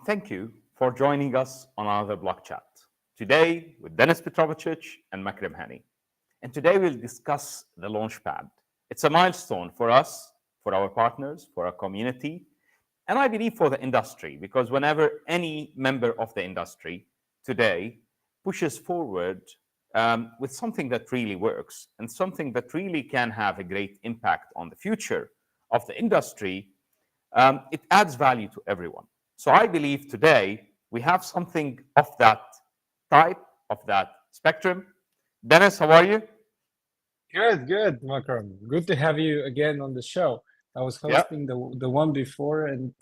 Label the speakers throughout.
Speaker 1: thank you for joining us on another Block Chat. Today with Denis Petrovcic and Makram Hani. And today we'll discuss the Launchpad. It's a milestone for us, for our partners, for our community, and I believe for the industry, because whenever any member of the industry today pushes forward with something that really works and something that really can have a great impact on the future of the industry, it adds value to everyone. So I believe today we have something of that type, of that spectrum. Denis, how are you?
Speaker 2: Good, Makram. Good to have you again on the show. I was
Speaker 1: Yeah.
Speaker 2: hosting the one before and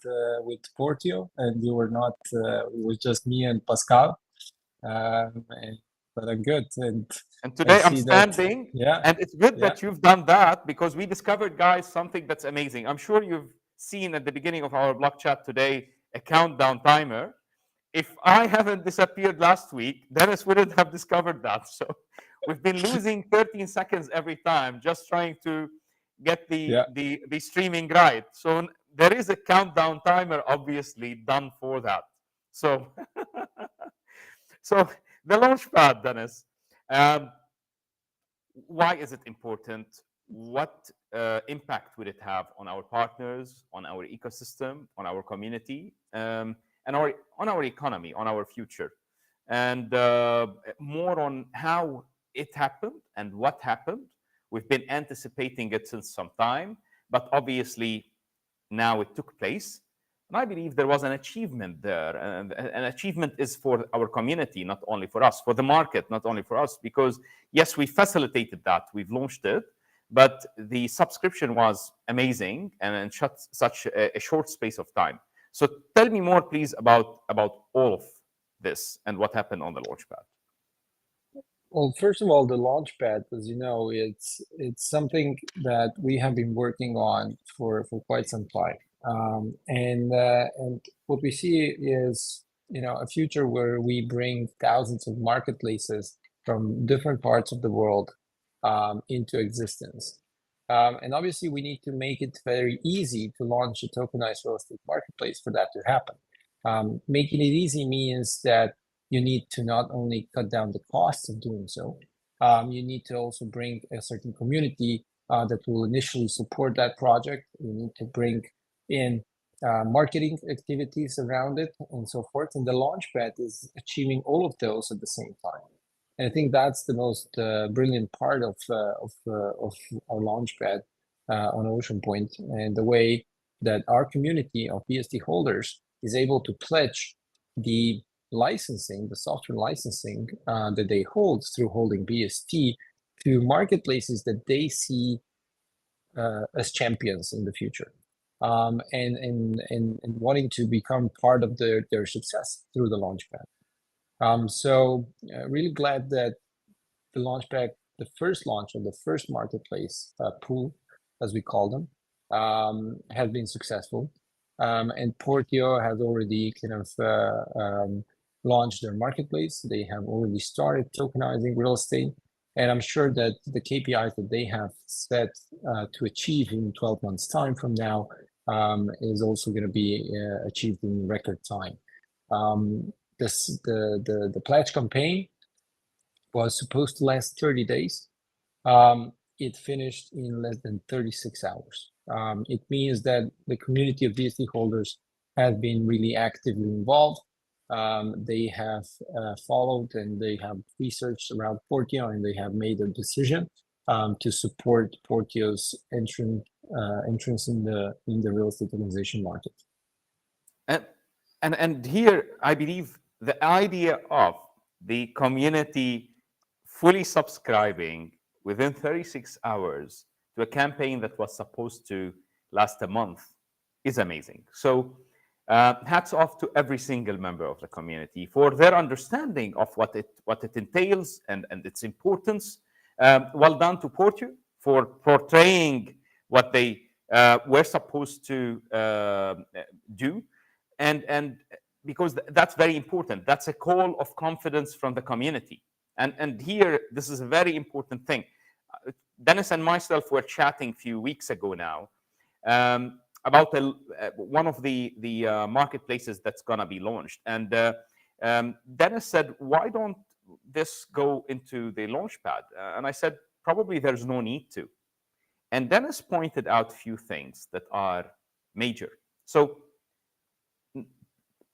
Speaker 2: with Portio, and you were not. It was just me and Pascal. But I'm good, and
Speaker 1: And
Speaker 2: I
Speaker 1: today I'm
Speaker 2: see that.
Speaker 1: standing,
Speaker 2: Yeah,
Speaker 1: and it's good
Speaker 2: yeah,
Speaker 1: that you've done that because we discovered, guys, something that's amazing. I'm sure you've seen at the beginning of our block chat today a countdown timer. If I haven't disappeared last week, Dennis wouldn't have discovered that. So we've been losing 13 seconds every time just trying to get
Speaker 2: yeah.
Speaker 1: the streaming right. So there is a countdown timer, obviously, done for that. So so the launchpad, Dennis. Um, why is it important? What impact would it have on our partners, on our ecosystem, on our community, and on our economy, on our future? And more on how it happened and what happened. We've been anticipating it since some time, but obviously now it took place. And I believe there was an achievement there. And an achievement is for our community, not only for us, for the market, not only for us, because yes, we facilitated that, we've launched it, but the subscription was amazing and in such a short space of time. So tell me more, please, about all of this and what happened on the Launchpad.
Speaker 2: Well, first of all, the Launchpad, as you know, it's something that we have been working on for quite some time. And what we see is, a future where we bring thousands of marketplaces from different parts of the world into existence. And obviously, we need to make it very easy to launch a tokenized real estate marketplace for that to happen. Making it easy means that you need to not only cut down the costs of doing so, you need to also bring a certain community that will initially support that project. You need to bring in marketing activities around it and so forth. And the Launchpad is achieving all of those at the same time. And I think that's the most brilliant part of our Launchpad on Oceanpoint, and the way that our community of BST holders is able to pledge the licensing, the software licensing that they hold through holding BST to marketplaces that they see as champions in the future, and wanting to become part of their success through the Launchpad. So really glad that the Launchpad, the first launch of the first marketplace pool, as we call them, has been successful. And Portio has already kind of launched their marketplace. They have already started tokenizing real estate. And I'm sure that the KPIs that they have set to achieve in 12 months' time from now is also going to be achieved in record time. The pledge campaign was supposed to last 30 days. It finished in less than 36 hours. It means that the community of BST holders has been really actively involved. They have followed and they have researched around Portio, and they have made a decision to support Portio's entrance in the real estate tokenization market.
Speaker 1: And here, I believe the idea of the community fully subscribing within 36 hours to a campaign that was supposed to last a month is amazing. So hats off to every single member of the community for their understanding of what it entails and its importance. Well done to Portio for portraying what they were supposed to do. And because that's very important. That's a call of confidence from the community. And here, this is a very important thing. Denis and myself were chatting a few weeks ago now. about one of the marketplaces that's gonna be launched. And Dennis said, "Why don't this go into the Launchpad?" And I said, "Probably there's no need to." And Dennis pointed out a few things that are major. So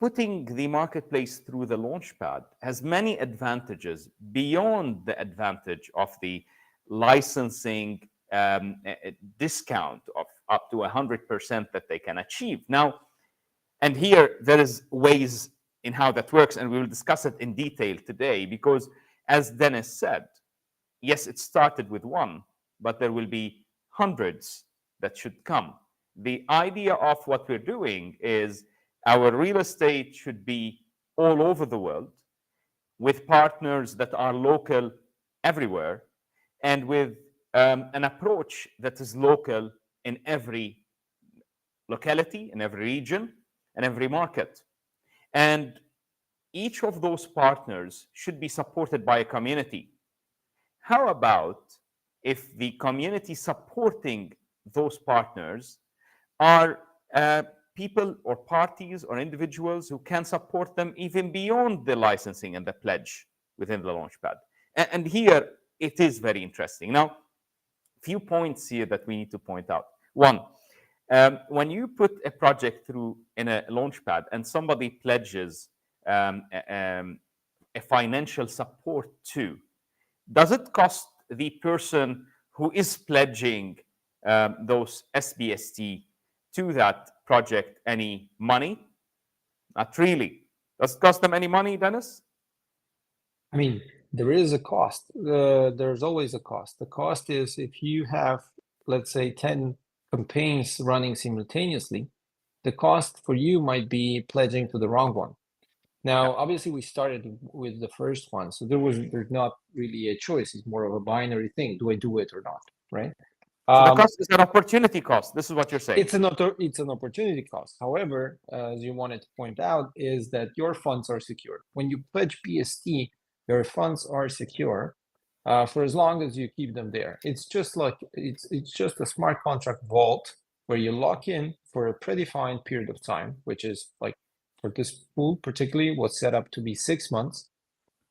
Speaker 1: putting the marketplace through the Launchpad has many advantages beyond the advantage of the licensing discount of up to 100% that they can achieve. Now, and here there is ways in how that works, and we will discuss it in detail today, because as Dennis said, yes, it started with one, but there will be hundreds that should come. The idea of what we're doing is our real estate should be all over the world with partners that are local everywhere and with an approach that is local in every locality, in every region, and every market. And each of those partners should be supported by a community. How about if the community supporting those partners are people or parties or individuals who can support them even beyond the licensing and the pledge within the Launchpad? And here it is very interesting. Now, few points here that we need to point out. One, when you put a project through in a Launchpad and somebody pledges a financial support to, does it cost the person who is pledging those sBST to that project any money? Not really. Does it cost them any money, Dennis?
Speaker 2: I mean, there is a cost. There's always a cost. The cost is if you have, let's say, 10 campaigns running simultaneously, the cost for you might be pledging to the wrong one. Now, obviously, we started with the first one, so there's not really a choice. It's more of a binary thing. Do I do it or not, right?
Speaker 1: So the cost is an opportunity cost. This is what you're saying.
Speaker 2: It's an opportunity cost. However, as you wanted to point out, is that your funds are secure. When you pledge BST, your funds are secure for as long as you keep them there. It's just like it's just a smart contract vault where you lock in for a predefined period of time, which is like for this pool particularly was set up to be 6 months,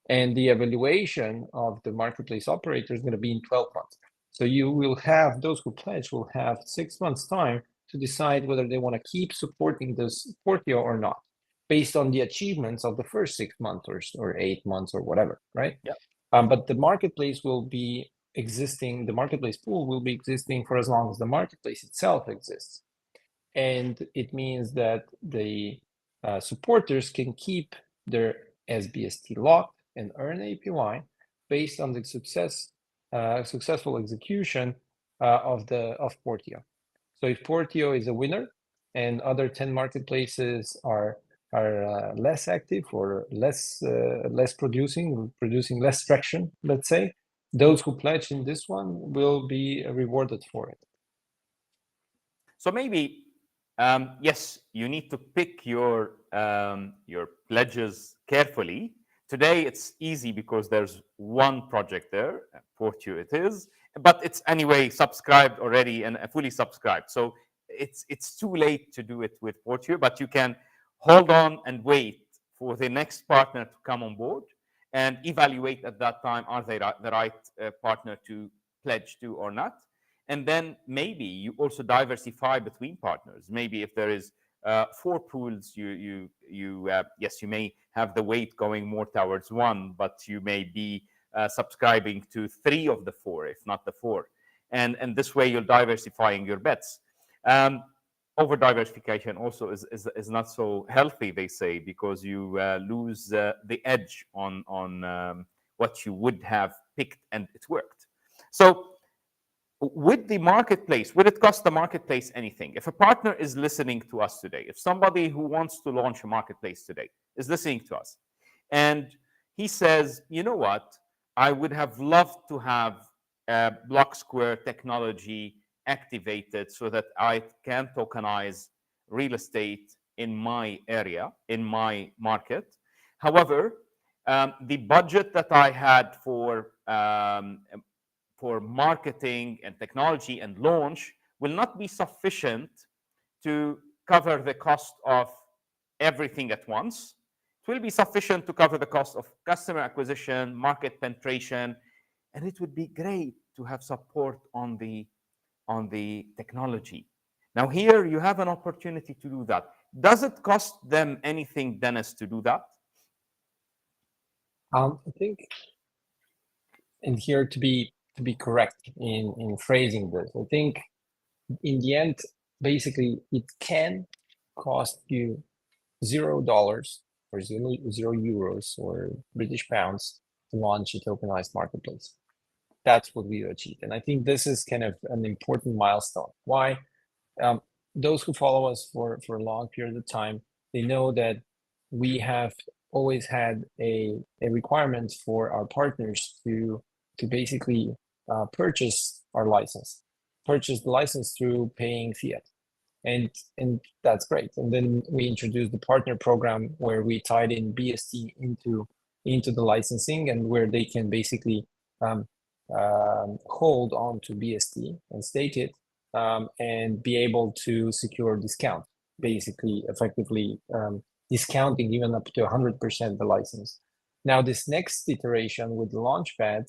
Speaker 2: and the evaluation of the marketplace operator is going to be in 12 months. So you will have those who pledge will have 6 months time to decide whether they want to keep supporting this Portio or not, based on the achievements of the first 6 months or 8 months or whatever, right?
Speaker 1: Yeah.
Speaker 2: But the marketplace will be existing. The marketplace pool will be existing for as long as the marketplace itself exists, and it means that the supporters can keep their sBST locked and earn APY based on the successful execution of Portio. So if Portio is a winner and other 10 marketplaces are less active or less producing less traction, let's say, those who pledge in this one will be rewarded for it.
Speaker 1: So maybe yes, you need to pick your pledges carefully. Today it's easy because there's one project there, Portio it is, but it's anyway subscribed already and fully subscribed. So it's too late to do it with Portio, but you can hold on and wait for the next partner to come on board and evaluate at that time, are they the right partner to pledge to or not? And then maybe you also diversify between partners. Maybe if there is 4 pools, yes, you may have the weight going more towards one, but you may be subscribing to 3 of the 4, if not the 4. And this way you're diversifying your bets. Over diversification also is not so healthy, they say, because you lose the edge on what you would have picked and it worked. So with the marketplace, would it cost the marketplace anything? If a partner is listening to us today, if somebody who wants to launch a marketplace today is listening to us, and he says, you know what, I would have loved to have Blocksquare technology activated so that I can tokenize real estate in my area, in my market. However, the budget that I had for marketing and technology and launch will not be sufficient to cover the cost of everything at once. It will be sufficient to cover the cost of customer acquisition, market penetration, and it would be great to have support on the technology. Now here you have an opportunity to do that. Does it cost them anything, Dennis, to do that?
Speaker 2: I think, and here to be correct in phrasing this, I think in the end, basically, it can cost you $0 or zero euros or British pounds to launch a tokenized marketplace. That's what we achieved, and I think this is kind of an important milestone. Why? Those who follow us for a long period of time, they know that we have always had a requirement for our partners to basically purchase our license, purchase the license through paying fiat, and that's great. And then we introduced the partner program where we tied in BST into the licensing, and where they can basically hold on to BST and stake it, and be able to secure discount, basically effectively discounting even up to 100% the license. Now this next iteration with the Launchpad,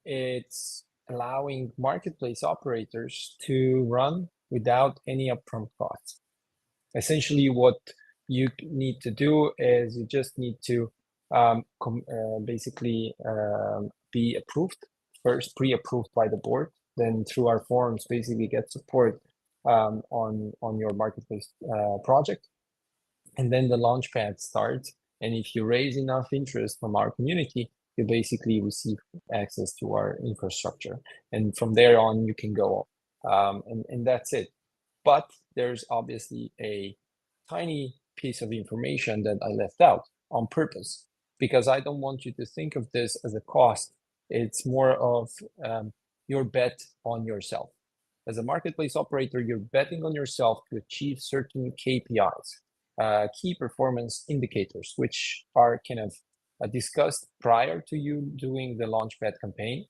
Speaker 2: it's allowing marketplace operators to run without any upfront costs. Essentially what you need to do is you just need to basically be approved first, pre-approved by the board, then through our forums basically get support on your marketplace project, and then the Launchpad starts. And if you raise enough interest from our community, you basically receive access to our infrastructure, and from there on you can go, and that's it. But there's obviously a tiny piece of information that I left out on purpose, because I don't want you to think of this as a cost. It's more of your bet on yourself. As a marketplace operator, you're betting on yourself to achieve certain KPIs, key performance indicators, which are kind of discussed prior to you doing the Launchpad campaign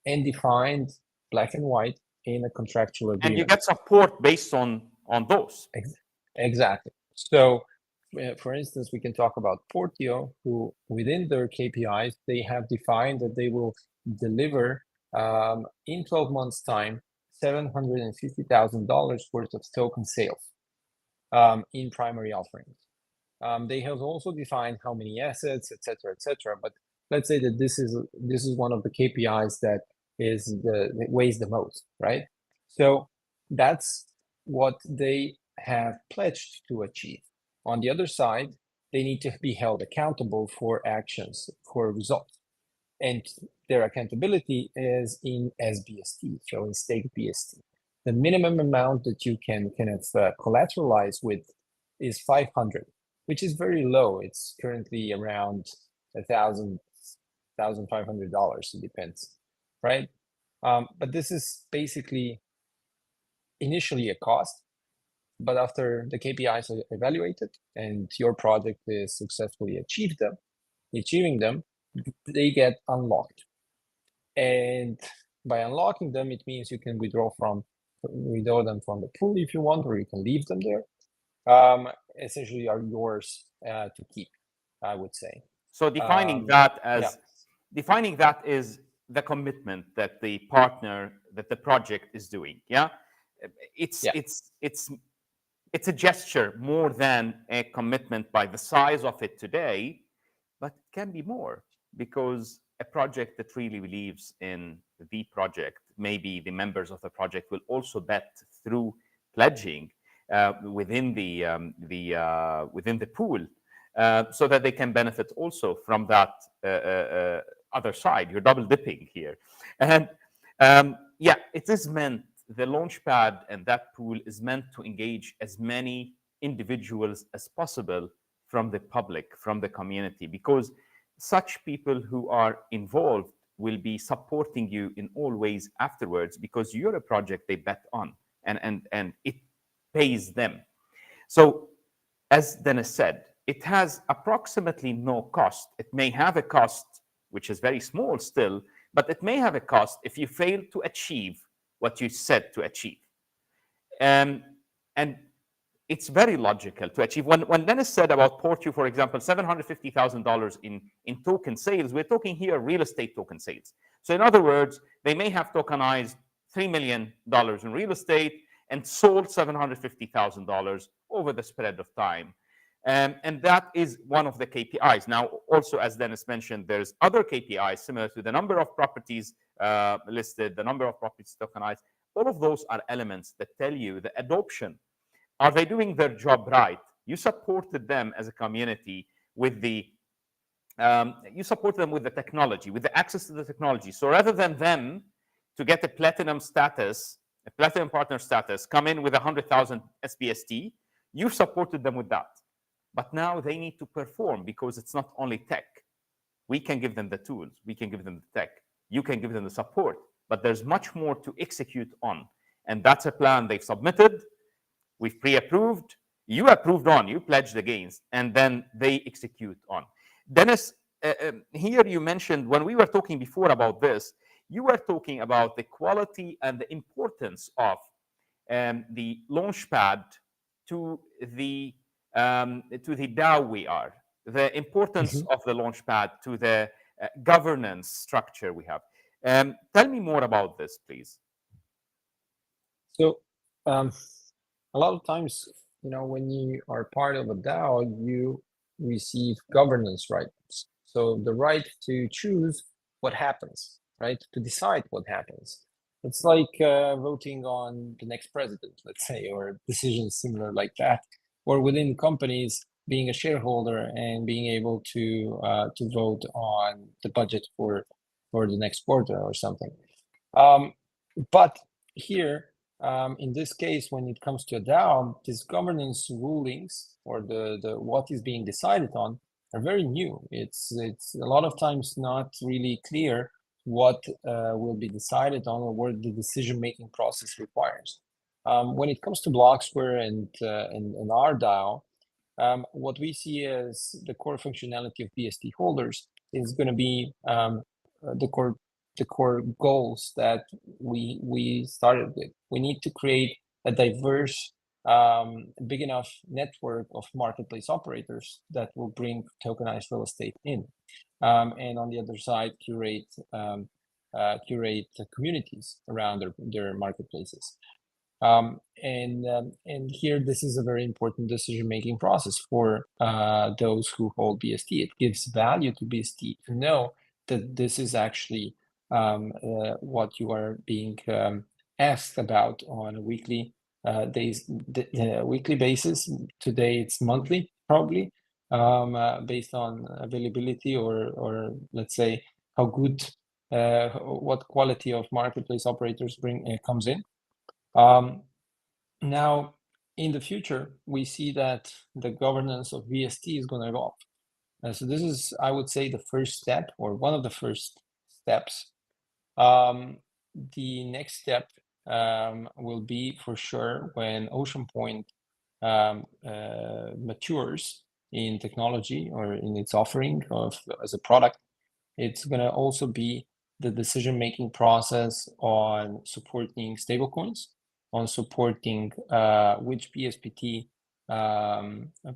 Speaker 2: and defined black and white in a contractual agreement.
Speaker 1: And you get support based on those.
Speaker 2: Exactly. So, for instance, we can talk about Portio, who within their KPIs, they have defined that they will deliver in 12 months' time $750,000 worth of token sales in primary offerings. They have also defined how many assets, etc., etc. But let's say that this is one of the KPIs that weighs the most, right? So that's what they have pledged to achieve. On the other side, they need to be held accountable for actions, for results. And their accountability is in sBST, so in stake BST. The minimum amount that you can kind of collateralize with is 500, which is very low. It's currently around $1,500. It depends, right? But this is basically initially a cost, but after the KPIs are evaluated and your project is successfully achieving them, they get unlocked. And by unlocking them, it means you can withdraw them from the pool if you want, or you can leave them there. Essentially are yours to keep, I would say.
Speaker 1: So defining that is the commitment that the partner, that the project is doing. Yeah, it's a gesture more than a commitment by the size of it today, but it can be more, because a project that really believes in the project, maybe the members of the project will also bet through pledging within the pool, so that they can benefit also from that other side. You're double dipping here, and it is meant. The Launchpad and that pool is meant to engage as many individuals as possible from the public, from the community, because such people who are involved will be supporting you in all ways afterwards, because you're a project they bet on, and it pays them. So, as Denis said, it has approximately no cost. It may have a cost, which is very small still, but it may have a cost if you fail to achieve what you said to achieve. And it's very logical to achieve. When Dennis said about Portio, for example, $750,000 in token sales, we're talking here real estate token sales. So in other words, they may have tokenized $3 million in real estate and sold $750,000 over the spread of time. And that is one of the KPIs. Now, also, as Dennis mentioned, there's other KPIs similar to the number of properties listed, the number of properties tokenized. All of those are elements that tell you the adoption. Are they doing their job right? You supported them as a community with the you support them with the technology, with the access to the technology. So rather than them to get a platinum status, a platinum partner status, come in with 100,000 sBST, you supported them with that. But now they need to perform because it's not only tech. We can give them the tools, we can give them the tech, you can give them the support, but there's much more to execute on. And that's a plan they've submitted, we've pre-approved, you approved on, you pledged against, and then they execute on. Dennis, here you mentioned when we were talking before about this, you were talking about the quality and the importance of the Launchpad to the DAO we are, the importance of the Launchpad to the governance structure we have. Tell me more about this, please.
Speaker 2: So, a lot of times, when you are part of a DAO, you receive governance rights. So the right to choose what happens, right? To decide what happens. It's like voting on the next president, let's say, or decisions similar like that. Or within companies, being a shareholder and being able to vote on the budget for the next quarter or something. But here, in this case, when it comes to a DAO, these governance rulings or the what is being decided on are very new. It's a lot of times not really clear what will be decided on or what the decision-making process requires. When it comes to Blocksquare and our DAO, what we see as the core functionality of BST holders is going to be the core goals that we started with. We need to create a diverse, big enough network of marketplace operators that will bring tokenized real estate in, and on the other side, curate communities around their marketplaces. And here, this is a very important decision-making process for those who hold BST. It gives value to BST to know that this is actually what you are being asked about on a weekly basis. Today it's monthly, probably, based on availability or let's say how good, what quality of marketplace operators comes in. Now, in the future, we see that the governance of BST is going to evolve. So this is, I would say, the first step or one of the first steps. The next step will be for sure when Oceanpoint matures in technology or in its offering as a product. It's going to also be the decision-making process on supporting stablecoins, on supporting which BSPT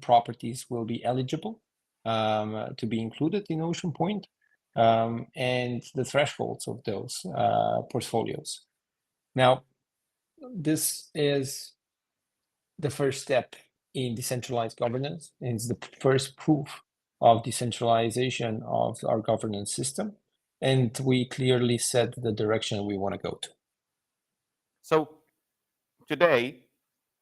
Speaker 2: properties will be eligible to be included in Oceanpoint, and the thresholds of those portfolios. Now, this is the first step in decentralized governance. It's the first proof of decentralization of our governance system. And we clearly set the direction we want to go to.
Speaker 1: So today,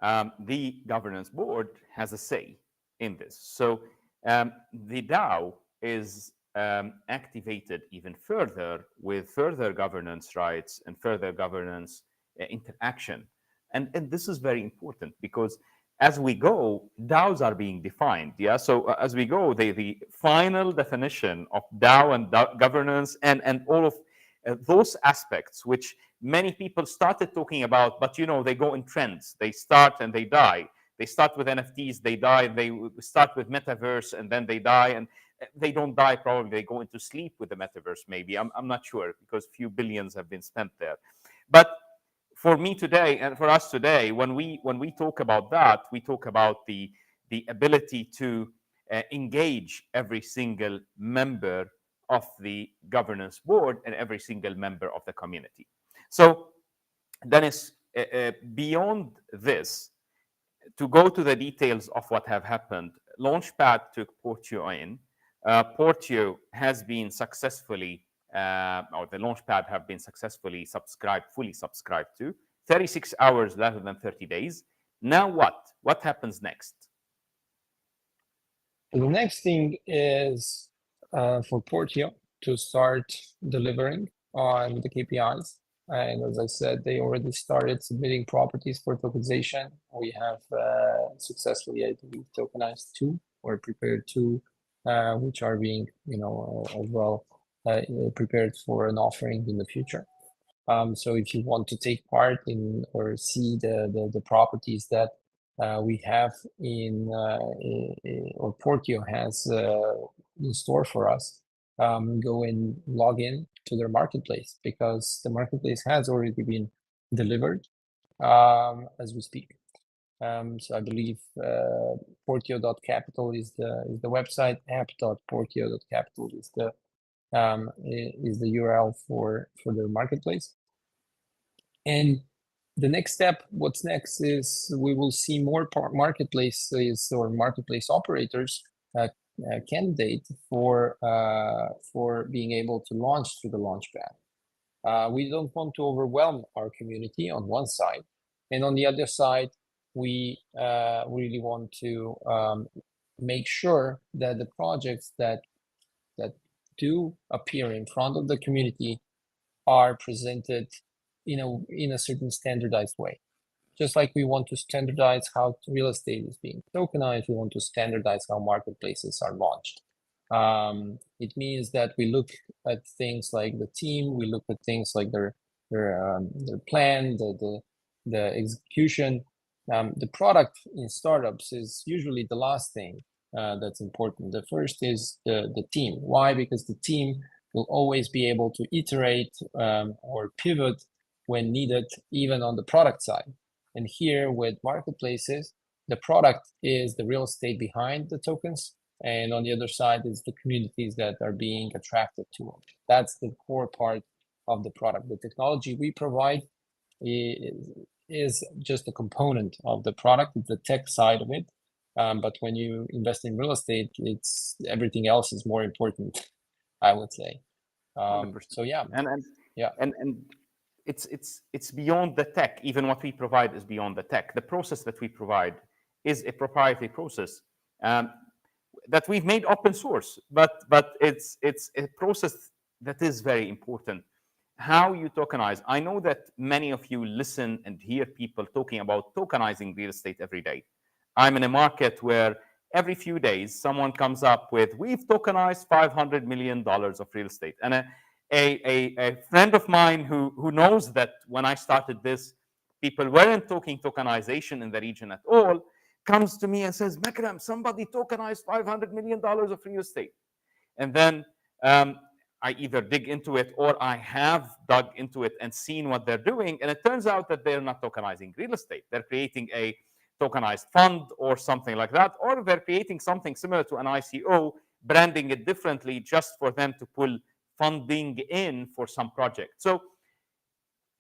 Speaker 1: the governance board has a say in this. So the DAO is activated even further with further governance rights and further governance interaction. And this is very important because as we go, DAOs are being defined. Yeah. So as we go, the final definition of DAO and governance and all of those aspects, which many people started talking about, but they go in trends. They start and they die. They start with NFTs, they die. They start with metaverse and then they die. And they don't die, probably. They go into sleep with the metaverse, maybe. I'm not sure because few billions have been spent there. But for me today and for us today, when we talk about that, we talk about the ability to engage every single member of the governance board and every single member of the community. So, Dennis, beyond this, to go to the details of what have happened, Launchpad took Portio in. Portio has been successfully, or the Launchpad have been successfully subscribed, fully subscribed to, 36 hours rather than 30 days. Now what? What happens next?
Speaker 2: The next thing is for Portio to start delivering on the KPIs. And as I said, they already started submitting properties for tokenization. We have successfully, I believe, tokenized 2 or prepared 2, which are being, as well prepared for an offering in the future. So if you want to take part in or see the properties that we have or Portio has in store for us, go and log in to their marketplace, because the marketplace has already been delivered as we speak. So I believe portio.capital is the website. app.portio.capital is the URL for their marketplace. And the next step, what's next, is we will see more marketplaces or marketplace operators candidate for being able to launch through the Launchpad. We don't want to overwhelm our community on one side, and on the other side, we really want to make sure that the projects that do appear in front of the community are presented in a certain standardized way. Just like we want to standardize how real estate is being tokenized, we want to standardize how marketplaces are launched. It means that we look at things like the team, we look at things like their plan, the execution. The product in startups is usually the last thing that's important. The first is the team. Why? Because the team will always be able to iterate or pivot when needed, even on the product side. And here with marketplaces, the product is the real estate behind the tokens, and on the other side is the communities that are being attracted to them. That's the core part of the product. The technology we provide is just a component of the product, the tech side of it. But when you invest in real estate, it's everything else is more important, I would say.
Speaker 1: 100%.
Speaker 2: So yeah,
Speaker 1: and it's beyond the tech. Even what we provide is beyond the tech. The process that we provide is a proprietary process that we've made open source, but it's a process that is very important. How you tokenize. I know that many of you listen and hear people talking about tokenizing real estate every day. I'm in a market where every few days someone comes up with, we've tokenized $500 million of real estate. And a friend of mine who knows that when I started this, people weren't talking tokenization in the region at all, comes to me and says, Makram, somebody tokenized $500 million of real estate. And then I either dig into it or I have dug into it and seen what they're doing. And it turns out that they're not tokenizing real estate. They're creating a tokenized fund or something like that, or they're creating something similar to an ICO, branding it differently just for them to pull funding in for some project. So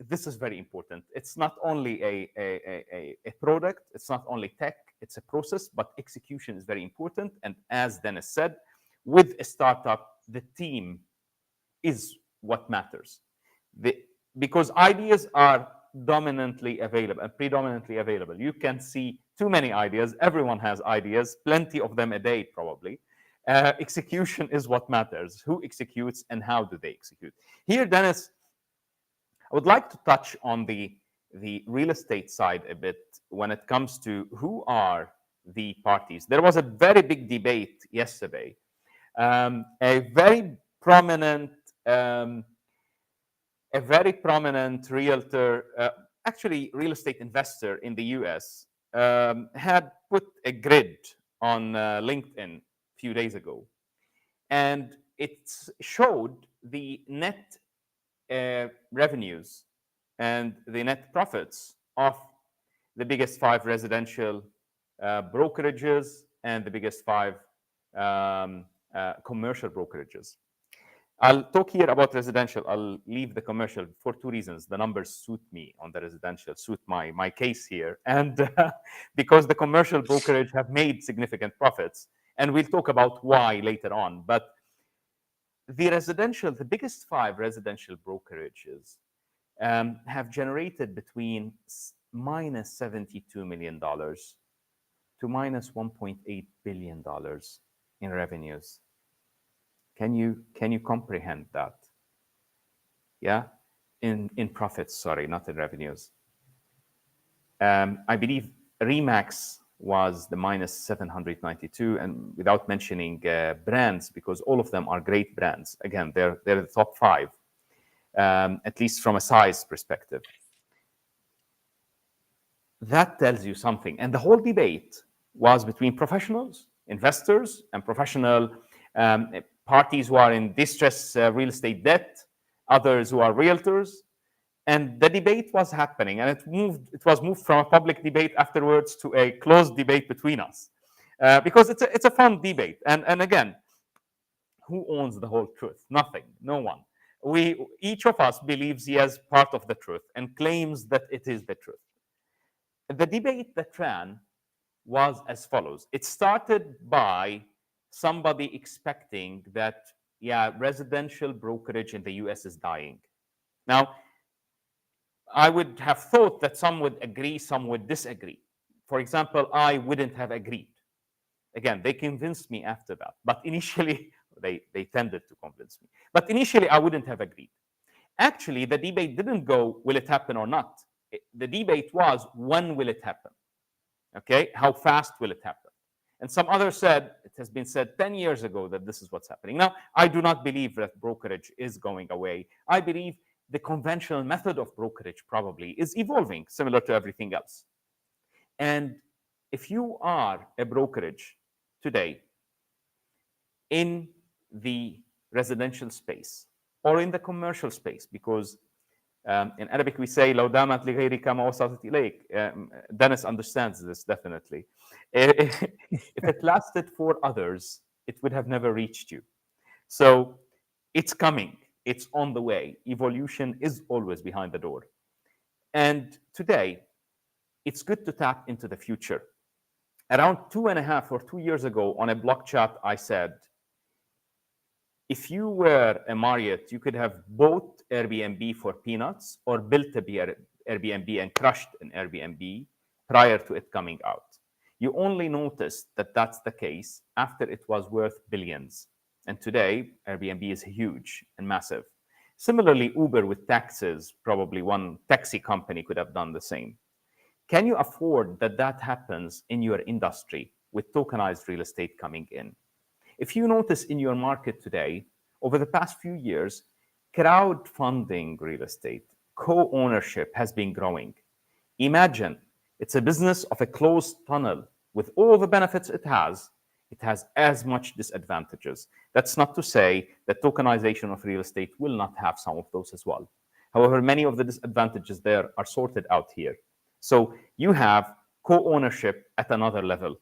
Speaker 1: this is very important. It's not only a product, it's not only tech, it's a process, but execution is very important. And as Dennis said, with a startup, the team is what matters. Because ideas are dominantly available and predominantly available. You can see too many ideas. Everyone has ideas, plenty of them a day, probably. Execution is what matters. Who executes and how do they execute? Here, Dennis, I would like to touch on the real estate side a bit when it comes to who are the parties. There was a very big debate yesterday. A very prominent realtor, actually real estate investor in the US, had put a grid on LinkedIn a few days ago. And it showed the net revenues and the net profits of the biggest 5 residential brokerages and the biggest 5 commercial brokerages. I'll talk here about residential. I'll leave the commercial for 2 reasons. The numbers suit me on the residential, suit my case here, and because the commercial brokerage have made significant profits, and we'll talk about why later on. But the biggest 5 residential brokerages have generated between minus $72 million to minus $1.8 billion in revenues. Can you comprehend that? Yeah, in profits. Sorry, not in revenues. I believe Remax was the minus 792, and without mentioning brands, because all of them are great brands. Again, they're the top 5, at least from a size perspective. That tells you something. And the whole debate was between professionals, investors, and professional parties who are in distress real estate debt, others who are realtors. And the debate was happening, and it was moved from a public debate afterwards to a closed debate between us, because it's a fun debate. And again, who owns the whole truth? Nothing, no one. Each of us believes he has part of the truth and claims that it is the truth. The debate that ran was as follows. It started by somebody expecting that, yeah, residential brokerage in the US is dying. Now, I would have thought that some would agree, some would disagree. For example, I wouldn't have agreed. Again, they convinced me after that. But initially, they tended to convince me. But initially, I wouldn't have agreed. Actually, the debate didn't go, will it happen or not? The debate was, when will it happen? Okay, how fast will it happen? And some others said, it has been said 10 years ago that this is what's happening. Now, I do not believe that brokerage is going away. I believe the conventional method of brokerage probably is evolving, similar to everything else. And if you are a brokerage today in the residential space or in the commercial space, because in Arabic we say لو دامت لغيرك ما وصلت إليك. Denis understands this definitely. If it lasted for others, it would have never reached you. So it's coming. It's on the way. Evolution is always behind the door. And today, it's good to tap into the future. Around 2.5 or 2 years ago on a blog chat, I said, if you were a Marriott, you could have bought Airbnb for peanuts or built a Airbnb and crushed an Airbnb prior to it coming out. You only noticed that that's the case after it was worth billions. And today, Airbnb is huge and massive. Similarly, Uber with taxes, probably one taxi company could have done the same. Can you afford that happens in your industry with tokenized real estate coming in? If you notice in your market today, over the past few years, crowdfunding real estate, co-ownership has been growing. Imagine it's a business of a closed tunnel with all the benefits it has as much disadvantages. That's not to say that tokenization of real estate will not have some of those as well. However, many of the disadvantages there are sorted out here. So you have co-ownership at another level.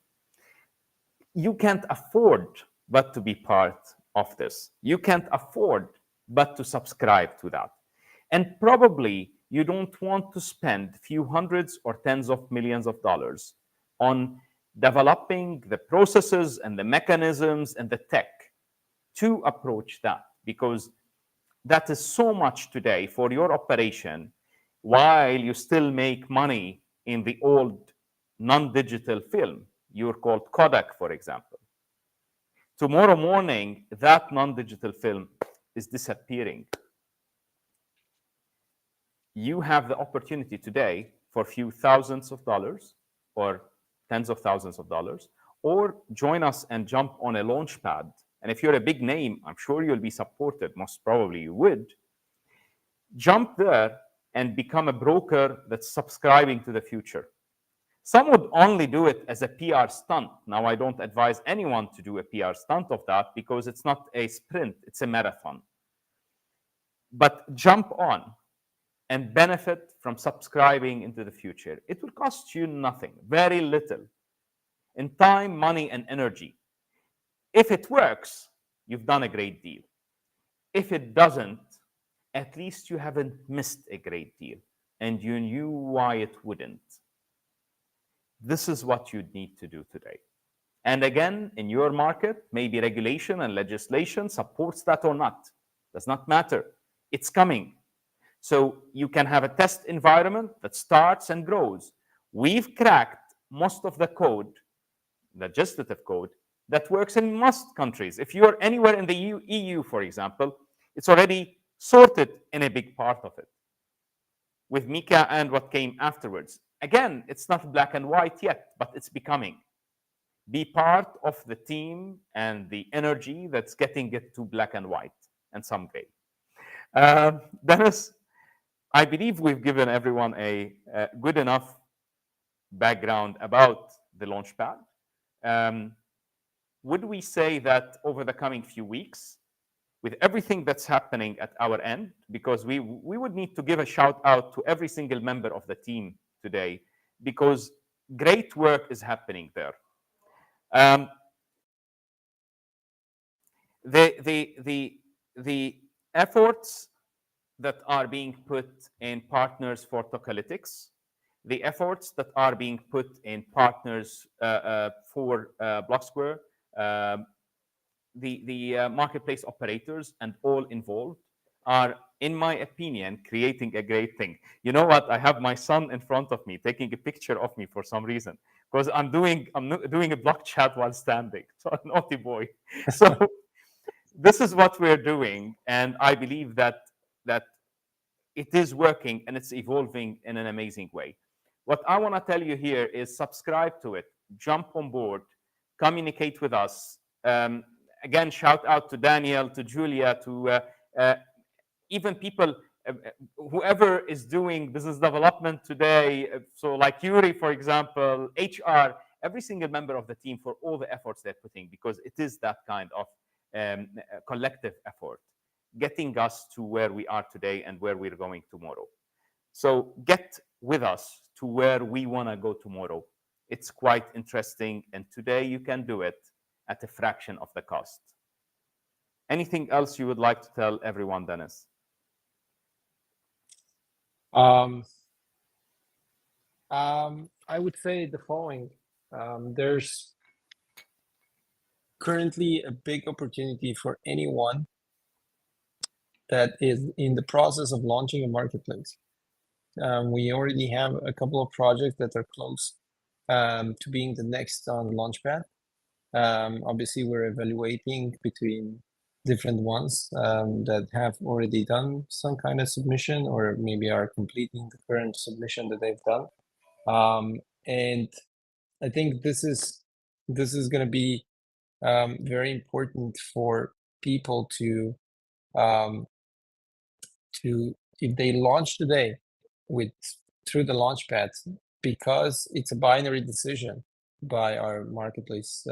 Speaker 1: You can't afford but to be part of this. You can't afford but to subscribe to that. And probably you don't want to spend a few hundreds or tens of millions of dollars on developing the processes and the mechanisms and the tech to approach that, because that is so much today for your operation while you still make money in the old non-digital film. You're called Kodak, for example. Tomorrow morning, that non-digital film is disappearing. You have the opportunity today for a few thousands of dollars or tens of thousands of dollars, or join us and jump on a Launchpad. And if you're a big name, I'm sure you'll be supported. Most probably you would. Jump there and become a broker that's subscribing to the future. Some would only do it as a PR stunt. Now, I don't advise anyone to do a PR stunt of that because it's not a sprint, it's a marathon. But jump on and benefit from subscribing into the future. It will cost you nothing, very little, in time, money, and energy. If it works, you've done a great deal. If it doesn't, at least you haven't missed a great deal and you knew why it wouldn't. This is what you need to do today. And again, in your market, maybe regulation and legislation supports that or not. Does not matter. It's coming. So you can have a test environment that starts and grows. We've cracked most of the code, legislative code, that works in most countries. If you're anywhere in the EU, for example, it's already sorted in a big part of it with Mika and what came afterwards. Again, it's not black and white yet, but it's becoming. Be part of the team and the energy that's getting it to black and white and some gray. Dennis, I believe we've given everyone a good enough background about the Launchpad. Would we say that over the coming few weeks, with everything that's happening at our end, because we would need to give a shout out to every single member of the team today, because great work is happening there. The efforts that are being put in partners for Tokalytics, the efforts that are being put in partners for Blocksquare, the marketplace operators and all involved are, in my opinion, creating a great thing. You know what? I have my son in front of me taking a picture of me for some reason because I'm doing a block chat while standing. So naughty boy. So this is what we're doing, and I believe that it is working and it's evolving in an amazing way. What I want to tell you here is subscribe to it, jump on board, communicate with us. Again, shout out to Daniel, to Julia, to even people, whoever is doing business development today. So, like Yuri, for example, HR, every single member of the team for all the efforts they're putting, because it is that kind of collective effort, getting us to where we are today and where we're going tomorrow. So, get with us to where we want to go tomorrow. It's quite interesting, and today you can do it at a fraction of the cost. Anything else you would like to tell everyone, Dennis?
Speaker 2: I would say the following. There's currently a big opportunity for anyone that is in the process of launching a marketplace. We already have a couple of projects that are close to being the next on Launchpad. Obviously, we're evaluating between different ones that have already done some kind of submission or maybe are completing the current submission that they've done. And I think this is going to be very important for people to if they launch today through the Launchpad, because it's a binary decision by our marketplace,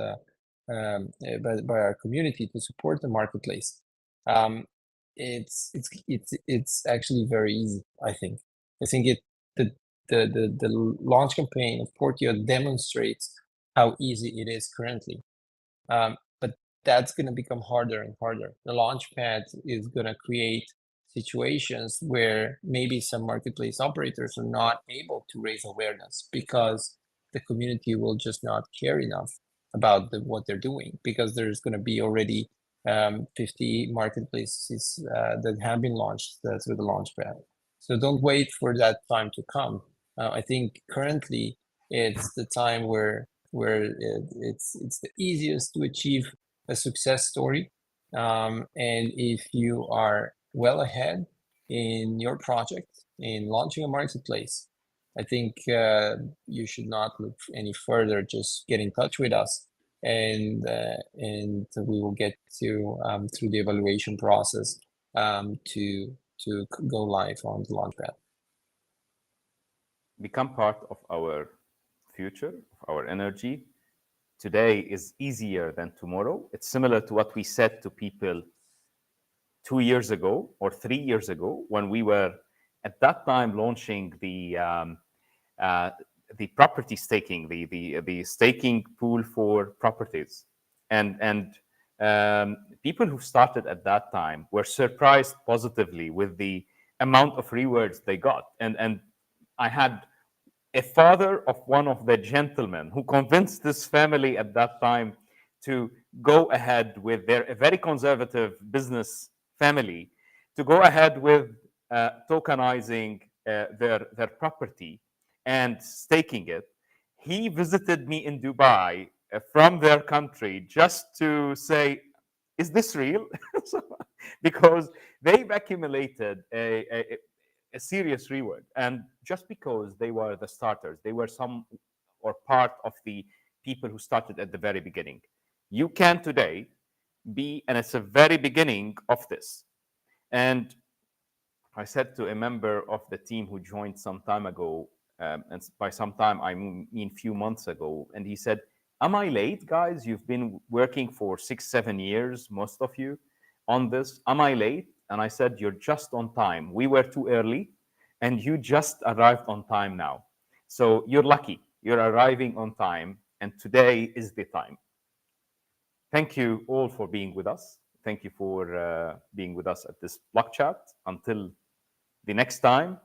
Speaker 2: by our community to support the marketplace. It's actually very easy. I think the launch campaign of Portio demonstrates how easy it is currently. But that's going to become harder and harder. The Launchpad is going to create situations where maybe some marketplace operators are not able to raise awareness because the community will just not care enough about what they're doing, because there's going to be already 50 marketplaces that have been launched through the Launchpad. So don't wait for that time to come. I think currently it's the time where it's the easiest to achieve a success story. And if you are well ahead in your project in launching a marketplace, I think you should not look any further. Just get in touch with us, and we will get to through the evaluation process to go live on the Launchpad.
Speaker 1: Become part of our future, of our energy. Today is easier than tomorrow. It's similar to what we said to people 2 years ago or 3 years ago when we were at that time launching uh, the property staking, the staking pool for properties, and people who started at that time were surprised positively with the amount of rewards they got, and I had a father of one of the gentlemen who convinced this family at that time to go ahead with their a very conservative business family to go ahead with tokenizing their property and staking it. He visited me in Dubai from their country just to say, "Is this real?" So, because they've accumulated a serious reward. And just because they were the starters, they were some or part of the people who started at the very beginning. You can today be, and it's a very beginning of this. And I said to a member of the team who joined some time ago, and by some time I mean few months ago, and he said, "Am I late, guys? You've been working for 6, 7 years, most of you, on this. Am I late?" And I said, "You're just on time. We were too early, and you just arrived on time now. So you're lucky. You're arriving on time, and today is the time." Thank you all for being with us. Thank you for being with us at this block chat. Until the next time,